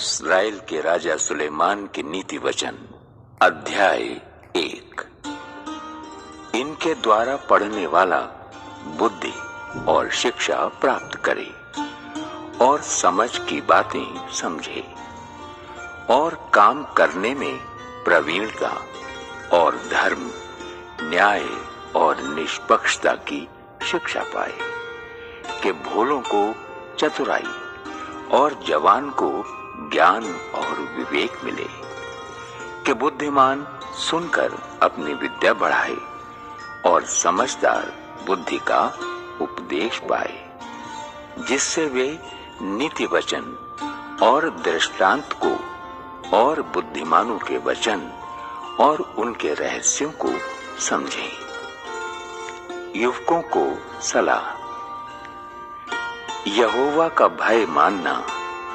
इस्राएल के राजा सुलेमान के नीति वचन अध्याय 1। इनके द्वारा पढ़ने वाला बुद्धि और शिक्षा प्राप्त करे और समझ की बातें समझे और काम करने में प्रवीणता और धर्म, न्याय और निष्पक्षता की शिक्षा पाए कि भोलों को चतुराई और जवान को ज्ञान और विवेक मिले, कि बुद्धिमान सुनकर अपनी विद्या बढ़ाए और समझदार बुद्धि का उपदेश पाए, जिससे वे नीति वचन और दृष्टांत को और बुद्धिमानों के वचन और उनके रहस्यों को समझें। युवकों को सलाह। यहोवा का भय मानना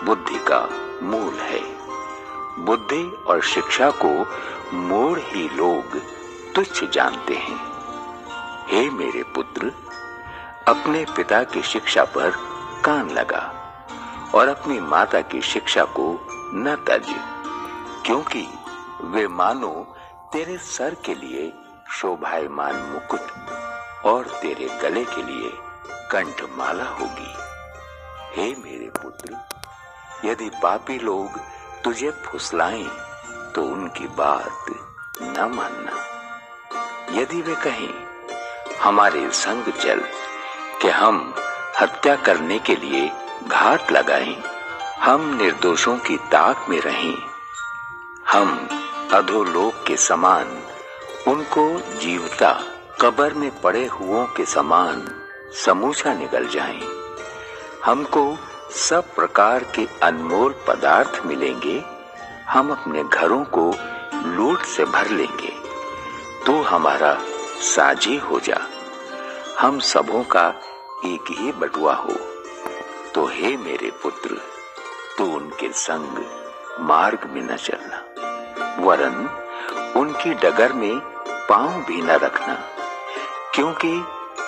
बुद्धि का मूल है। बुद्धि और शिक्षा को मूढ़ ही लोग तुच्छ जानते हैं। हे मेरे पुत्र, अपने पिता की शिक्षा पर कान लगा और अपनी माता की शिक्षा को न तज, क्योंकि वे मानो तेरे सर के लिए शोभायमान मुकुट और तेरे गले के लिए कंठमाला होगी। हे मेरे पुत्र, यदि पापी लोग तुझे फुसलाएं तो उनकी बात न मानना। यदि वे कहें हमारे संग चल कि हम हत्या करने के लिए घात लगाएं, हम निर्दोषों की ताक में रहें, हम अधोलोक के समान उनको जीवता कब्र में पड़े हुओं के समान समूचा निकल जाएं, हमको सब प्रकार के अनमोल पदार्थ मिलेंगे, हम अपने घरों को लूट से भर लेंगे, तू हमारा साझी हो जा, हम सबों का एक ही बटुआ हो। तो हे मेरे पुत्र, तू उनके संग मार्ग में न चलना, वरन उनकी डगर में पांव भी न रखना, क्योंकि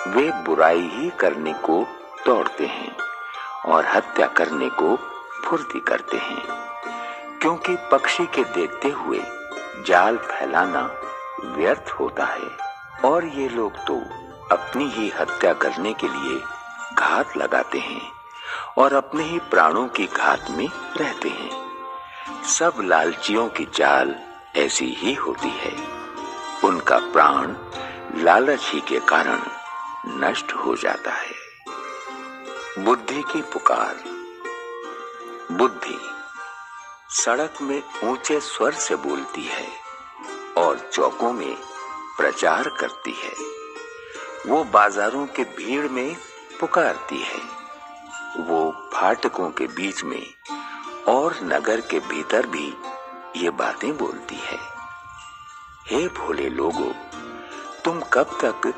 वे बुराई ही करने को दौड़ते हैं और हत्या करने को फुर्ती करते हैं, क्योंकि पक्षी के देखते हुए जाल फैलाना व्यर्थ होता है, और ये लोग तो अपनी ही हत्या करने के लिए घात लगाते हैं और अपने ही प्राणों की घात में रहते हैं। सब लालचियों की चाल ऐसी ही होती है, उनका प्राण लालच ही के कारण नष्ट हो जाता है। बुद्धि की पुकार। बुद्धि सड़क में ऊंचे स्वर से बोलती है और चौकों में प्रचार करती है। वो बाजारों के भीड़ में पुकारती है, वो फाटकों के बीच में और नगर के भीतर भी ये बातें बोलती है। हे भोले लोगों, तुम कब तक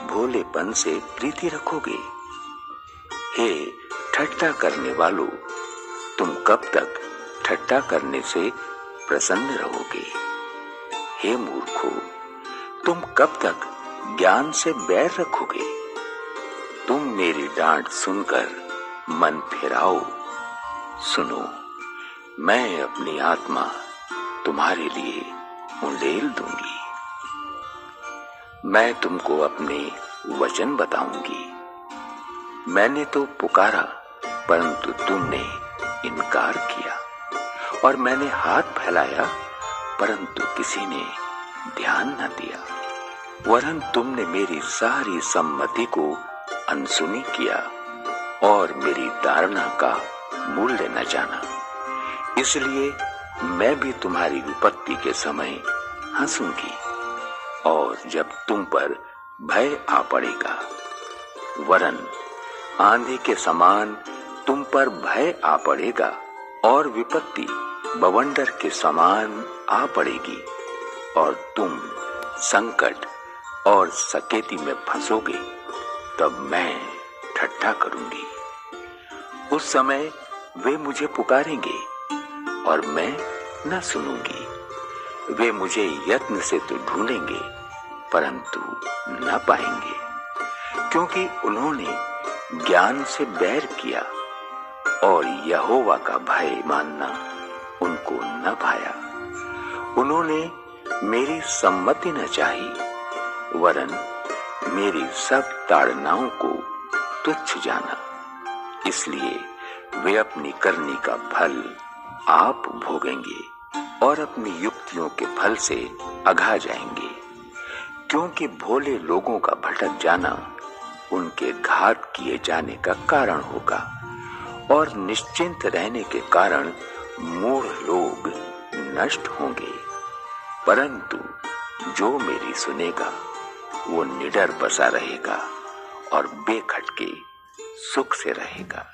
भोलेपन से प्रीति रखोगे? हे ठट्टा करने वालों, तुम कब तक ठट्टा करने से प्रसन्न रहोगे? हे मूर्खों, तुम कब तक ज्ञान से बैर रखोगे? तुम मेरी डांट सुनकर मन फिराओ। सुनो, मैं अपनी आत्मा तुम्हारे लिए उंडेल दूंगी। मैं तुमको अपने वचन बताऊंगी। मैंने तो पुकारा परंतु तुमने इनकार किया, और मैंने हाथ फैलाया परंतु किसी ने ध्यान न दिया, वरन तुमने मेरी सारी सम्मति को अनसुनी किया और मेरी धारणा का मूल्य न जाना। इसलिए मैं भी तुम्हारी विपत्ति के समय हंसूंगी, और जब तुम पर भय आ पड़ेगा, वरन आंधी के समान तुम पर भय आ पड़ेगा और विपत्ति बवंडर के समान आ पड़ेगी, और तुम संकट और सकेती में फंसोगे, तब मैं ठट्ठा करूंगी। उस समय वे मुझे पुकारेंगे और मैं न सुनूंगी। वे मुझे यत्न से तो ढूंढेंगे परंतु न पाएंगे, क्योंकि उन्होंने ज्ञान से बैर किया और यहोवा का भय मानना उनको न भाया। उन्होंने मेरी सम्मति न चाही, वरन मेरी सब ताड़नाओं को तुच्छ जाना। इसलिए वे अपनी करनी का फल आप भोगेंगे और अपनी युक्तियों के फल से अघा जाएंगे, क्योंकि भोले लोगों का भटक जाना उनके घात किए जाने का कारण होगा और निश्चिंत रहने के कारण मूढ़ लोग नष्ट होंगे। परंतु जो मेरी सुनेगा वो निडर बसा रहेगा और बेखटके सुख से रहेगा।